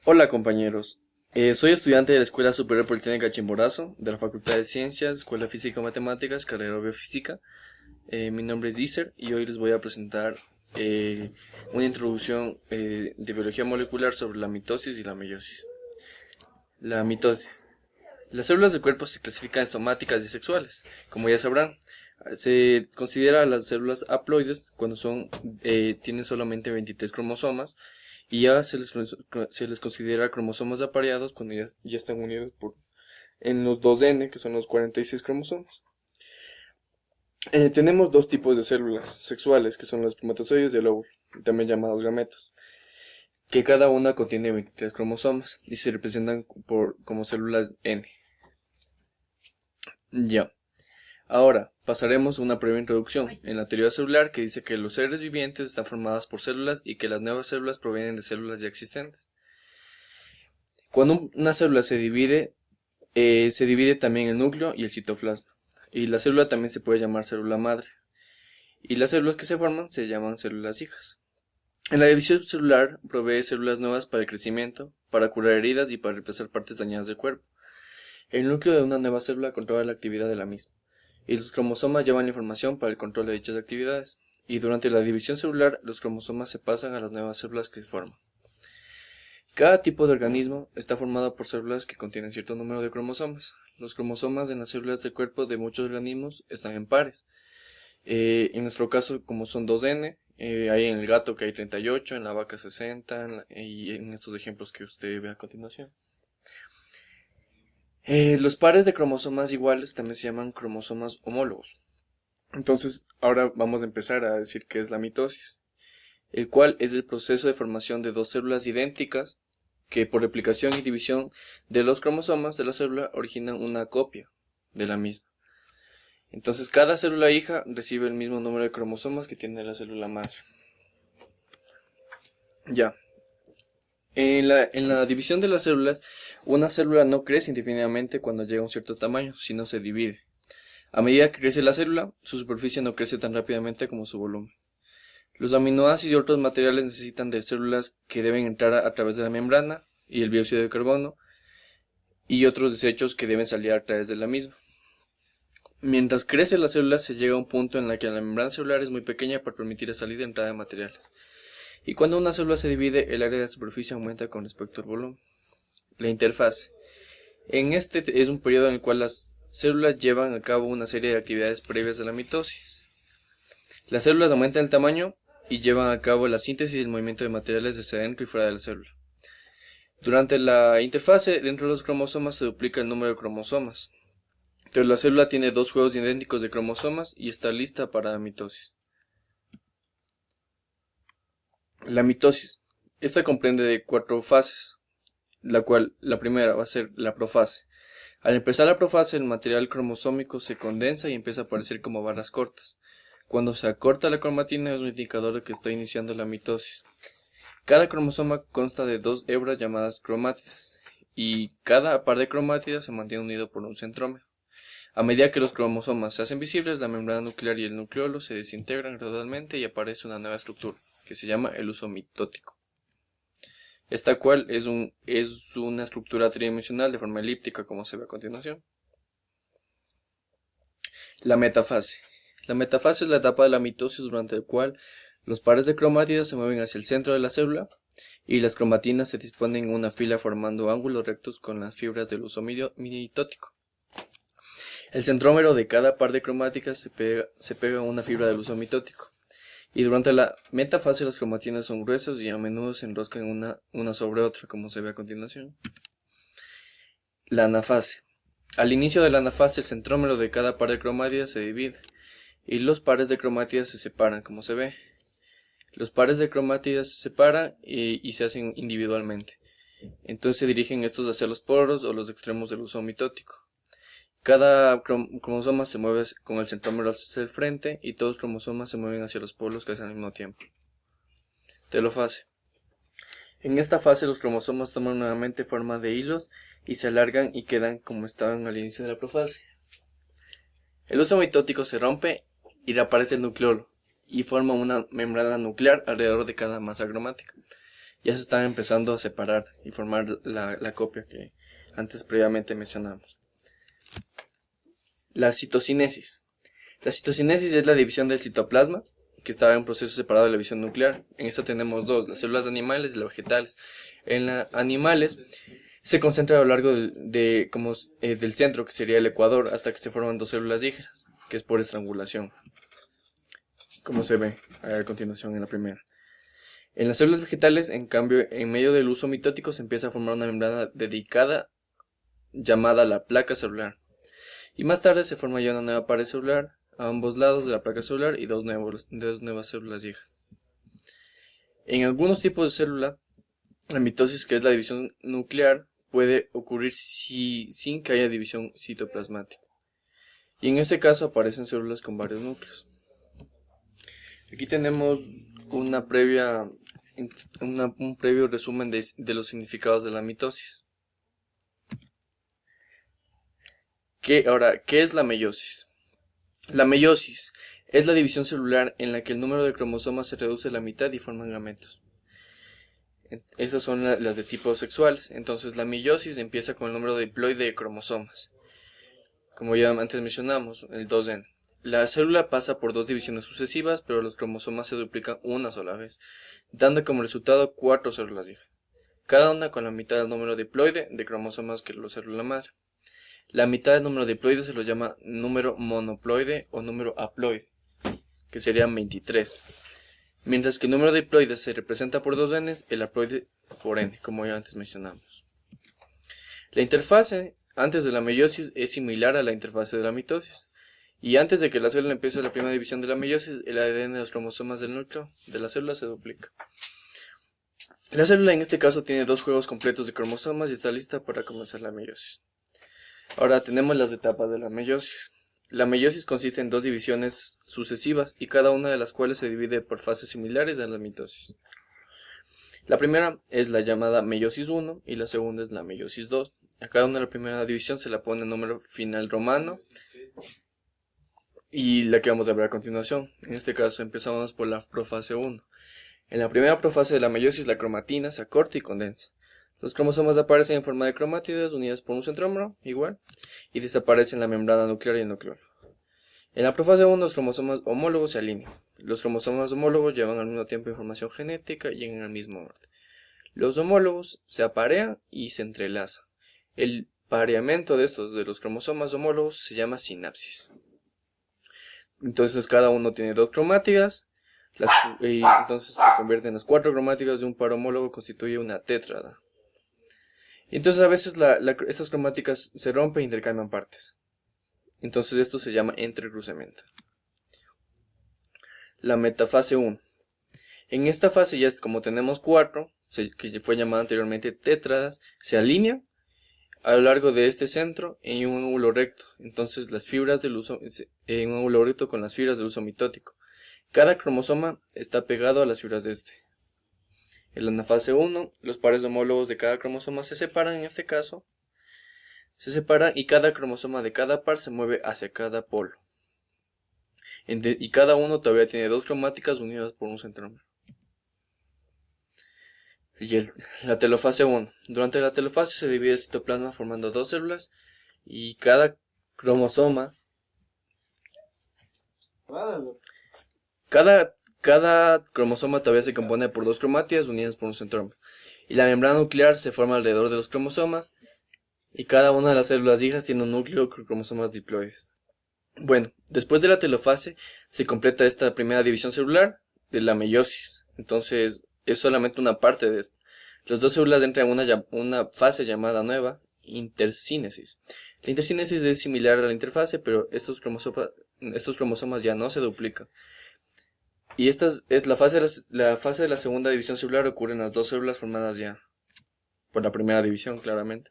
Hola compañeros, soy estudiante de la Escuela Superior Politécnica Chimborazo, de la Facultad de Ciencias, Escuela Física y Matemáticas, carrera Biofísica. Mi nombre es Iser y hoy les voy a presentar una introducción de biología molecular sobre la mitosis y la meiosis. La mitosis. Las células del cuerpo se clasifican en somáticas y sexuales, como ya sabrán. Se considera a las células haploides cuando tienen solamente 23 cromosomas y ya se les considera cromosomas apareados cuando ya están unidos en los 2N, que son los 46 cromosomas. Tenemos dos tipos de células sexuales, que son los espermatozoides y el óvulo, también llamados gametos, que cada una contiene 23 cromosomas y se representan como células N. Ya. Ahora, pasaremos a una breve introducción en la teoría celular que dice que los seres vivientes están formados por células y que las nuevas células provienen de células ya existentes. Cuando una célula se divide también el núcleo y el citoplasma. Y la célula también se puede llamar célula madre. Y las células que se forman se llaman células hijas. En la división celular provee células nuevas para el crecimiento, para curar heridas y para reemplazar partes dañadas del cuerpo. El núcleo de una nueva célula controla la actividad de la misma, y los cromosomas llevan la información para el control de dichas actividades. Y durante la división celular, los cromosomas se pasan a las nuevas células que se forman. Cada tipo de organismo está formado por células que contienen cierto número de cromosomas. Los cromosomas en las células del cuerpo de muchos organismos están en pares. En nuestro caso, como son 2N, hay en el gato que hay 38, en la vaca 60, y en estos ejemplos que usted ve a continuación. Los pares de cromosomas iguales también se llaman cromosomas homólogos. Entonces, ahora vamos a empezar a decir qué es la mitosis, el cual es el proceso de formación de dos células idénticas que por replicación y división de los cromosomas de la célula originan una copia de la misma. Entonces, cada célula hija recibe el mismo número de cromosomas que tiene la célula madre. Ya. En la división de las células, una célula no crece indefinidamente cuando llega a un cierto tamaño, sino se divide. A medida que crece la célula, su superficie no crece tan rápidamente como su volumen. Los aminoácidos y otros materiales necesitan de células que deben entrar a través de la membrana y el dióxido de carbono y otros desechos que deben salir a través de la misma. Mientras crece la célula se llega a un punto en el que la membrana celular es muy pequeña para permitir la salida y entrada de materiales. Y cuando una célula se divide, el área de la superficie aumenta con respecto al volumen. La interfaz. En este es un periodo en el cual las células llevan a cabo una serie de actividades previas a la mitosis. Las células aumentan el tamaño y llevan a cabo la síntesis y el movimiento de materiales desde dentro y fuera de la célula. Durante la interfase, dentro de los cromosomas se duplica el número de cromosomas. Entonces la célula tiene dos juegos idénticos de cromosomas y está lista para la mitosis. La mitosis. Esta comprende de 4 fases, la primera va a ser la profase. Al empezar la profase, el material cromosómico se condensa y empieza a aparecer como barras cortas. Cuando se acorta la cromatina es un indicador de que está iniciando la mitosis. Cada cromosoma consta de dos hebras llamadas cromátidas, y cada par de cromátidas se mantiene unido por un centrómero. A medida que los cromosomas se hacen visibles, la membrana nuclear y el nucleolo se desintegran gradualmente y aparece una nueva estructura, que se llama el uso mitótico. Esta cual es una estructura tridimensional de forma elíptica, como se ve a continuación. La metafase. La metafase es la etapa de la mitosis durante la cual los pares de cromátidas se mueven hacia el centro de la célula y las cromatinas se disponen en una fila formando ángulos rectos con las fibras del uso mitótico. El centrómero de cada par de cromáticas se pega a una fibra del uso mitótico. Y durante la metafase las cromatinas son gruesas y a menudo se enroscan una sobre otra, como se ve a continuación. La anafase. Al inicio de la anafase el centrómero de cada par de cromátidas se divide y los pares de cromátidas se separan, como se ve. Los pares de cromátidas se separan y se hacen individualmente. Entonces se dirigen estos hacia los polos o los extremos del uso mitótico. Cada cromosoma se mueve con el centrómero hacia el frente y todos los cromosomas se mueven hacia los polos casi al mismo tiempo. Telofase. En esta fase los cromosomas toman nuevamente forma de hilos y se alargan y quedan como estaban al inicio de la profase. El uso mitótico se rompe y reaparece el nucleolo y forma una membrana nuclear alrededor de cada masa cromática. ya se están empezando a separar y formar la copia que antes previamente mencionamos. La citocinesis. La citocinesis es la división del citoplasma, que está en un proceso separado de la división nuclear. En esta tenemos dos, las células animales y las vegetales. En las animales se concentra a lo largo del centro, que sería el ecuador, hasta que se forman dos células dígenas, que es por estrangulación, como se ve a continuación en la primera. En las células vegetales, en cambio, en medio del uso mitótico se empieza a formar una membrana dedicada llamada la placa celular. Y más tarde se forma ya una nueva pared celular a ambos lados de la placa celular y dos nuevas células hijas. En algunos tipos de célula, la mitosis, que es la división nuclear, puede ocurrir sin que haya división citoplasmática. Y en ese caso aparecen células con varios núcleos. Aquí tenemos un previo resumen de los significados de la mitosis. ¿Qué es la meiosis? La meiosis es la división celular en la que el número de cromosomas se reduce a la mitad y forman gametos. Estas son las de tipo sexuales. Entonces la meiosis empieza con el número diploide de cromosomas, como ya antes mencionamos, el 2N. La célula pasa por dos divisiones sucesivas, pero los cromosomas se duplican una sola vez, dando como resultado 4 células hija, cada una con la mitad del número diploide de cromosomas que la célula madre. La mitad del número diploide se lo llama número monoploide o número haploide, que serían 23. Mientras que el número diploide se representa por 2 N, el haploide por N, como ya antes mencionamos. La interfase antes de la meiosis es similar a la interfase de la mitosis. Y antes de que la célula empiece la primera división de la meiosis, el ADN de los cromosomas del núcleo de la célula se duplica. La célula en este caso tiene dos juegos completos de cromosomas y está lista para comenzar la meiosis. Ahora tenemos las etapas de la meiosis. La meiosis consiste en dos divisiones sucesivas y cada una de las cuales se divide por fases similares a la mitosis. La primera es la llamada meiosis 1 y la segunda es la meiosis 2. A cada una de la primera división se le pone número final romano y la que vamos a ver a continuación. En este caso empezamos por la profase 1. En la primera profase de la meiosis, la cromatina se acorta y condensa. Los cromosomas aparecen en forma de cromátidas unidas por un centrómero, igual, y desaparecen la membrana nuclear y el núcleo. En la profase 1, los cromosomas homólogos se alinean. Los cromosomas homólogos llevan al mismo tiempo información genética y llegan al mismo orden. Los homólogos se aparean y se entrelazan. El pareamiento de los cromosomas homólogos se llama sinapsis. Entonces cada uno tiene dos cromátidas, y entonces se convierten las 4 cromátidas de un par homólogo, constituye una tétrada. Entonces a veces estas cromáticas se rompen e intercambian partes. Entonces esto se llama entrecruzamiento. La metafase 1. En esta fase ya como tenemos 4, que fue llamada anteriormente tétradas, se alinean a lo largo de este centro en un ángulo recto. Entonces las fibras del uso, en un ángulo recto con las fibras del uso mitótico. Cada cromosoma está pegado a las fibras de este. En la anafase 1, los pares homólogos de cada cromosoma se separan, en este caso, se separan y cada cromosoma de cada par se mueve hacia cada polo. Y cada uno todavía tiene dos cromáticas unidas por un centrómero. Y la telofase 1. Durante la telofase se divide el citoplasma formando dos células y cada cromosoma... Cada cromosoma todavía se compone por dos cromátidas unidas por un centrómero. Y la membrana nuclear se forma alrededor de los cromosomas. Y cada una de las células hijas tiene un núcleo con cromosomas diploides. Bueno, después de la telofase se completa esta primera división celular de la meiosis. Entonces es solamente una parte de esto. Las dos células entran en una fase llamada nueva intersínesis. La intersínesis es similar a la interfase, pero estos cromosomas ya no se duplican. Y esta es la fase de la segunda división celular. Ocurre en las dos células formadas ya por la primera división, claramente.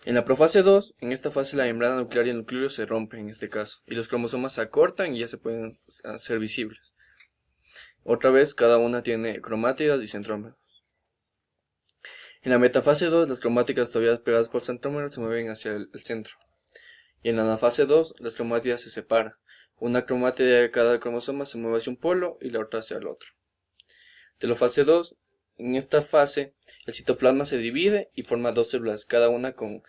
En la profase 2, en esta fase la membrana nuclear y el nucleo se rompen en este caso, y los cromosomas se acortan y ya se pueden hacer visibles. Otra vez, cada una tiene cromátidas y centrómeros. En la metafase 2, las cromáticas todavía pegadas por centrómeros se mueven hacia el centro. Y en la anafase 2, las cromátidas se separan. Una cromátida de cada cromosoma se mueve hacia un polo y la otra hacia el otro. Telofase 2, En esta fase, el citoplasma se divide y forma dos células, cada una con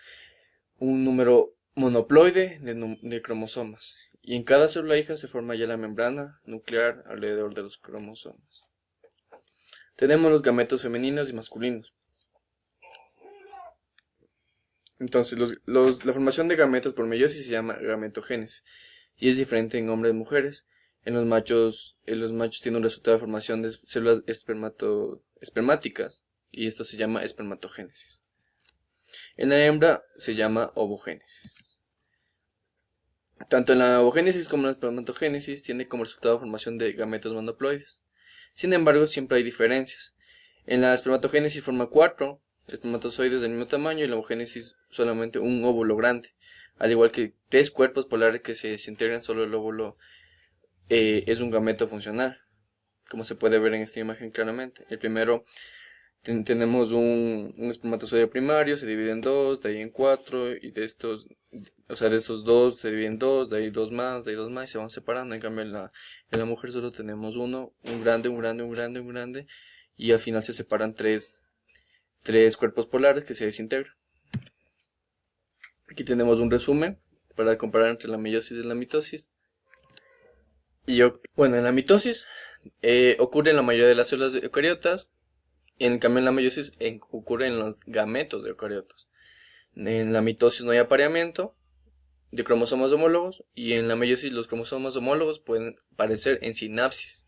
un número monoploide de cromosomas. Y en cada célula hija se forma ya la membrana nuclear alrededor de los cromosomas. Tenemos los gametos femeninos y masculinos. Entonces, la formación de gametos por meiosis se llama gametogénesis y es diferente en hombres y mujeres. En los machos tiene un resultado de formación de células espermáticas y esta se llama espermatogénesis. En la hembra se llama ovogénesis. Tanto en la ovogénesis como en la espermatogénesis tiene como resultado formación de gametos monoploides. Sin embargo, siempre hay diferencias. En la espermatogénesis forma 4 espermatozoides del mismo tamaño y en la ovogénesis solamente un óvulo grande, al igual que 3 cuerpos polares que se desintegran, solo el óvulo es un gameto funcional, como se puede ver en esta imagen claramente. El primero tenemos un espermatozoide primario, se divide en 2, de ahí en 4, y de estos 2 se divide en 2, de ahí 2 más, de ahí 2 más, y se van separando. En cambio en la mujer solo tenemos uno, un grande, un grande, un grande, un grande, y al final se separan tres cuerpos polares que se desintegran. Aquí tenemos un resumen para comparar entre la meiosis y la mitosis. Bueno, en la mitosis ocurre en la mayoría de las células eucariotas, y en cambio en la meiosis ocurre en los gametos de eucariotas. En la mitosis no hay apareamiento de cromosomas homólogos, y en la meiosis los cromosomas homólogos pueden aparecer en sinapsis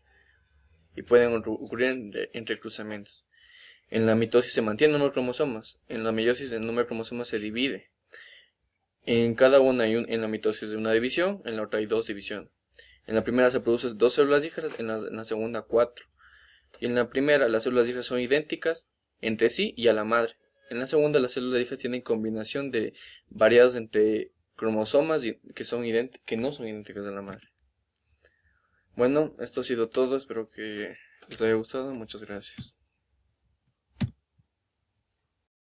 y pueden ocurrir entre cruzamientos. En la mitosis se mantiene el número de cromosomas, en la meiosis el número de cromosomas se divide. En cada una en la mitosis hay una división, en la otra hay 2 divisiones. En la primera se producen 2 células hijas, en la segunda 4. Y en la primera las células hijas son idénticas entre sí y a la madre. En la segunda las células hijas tienen combinación de variados entre cromosomas que no son idénticos a la madre. Bueno, esto ha sido todo, espero que les haya gustado, muchas gracias.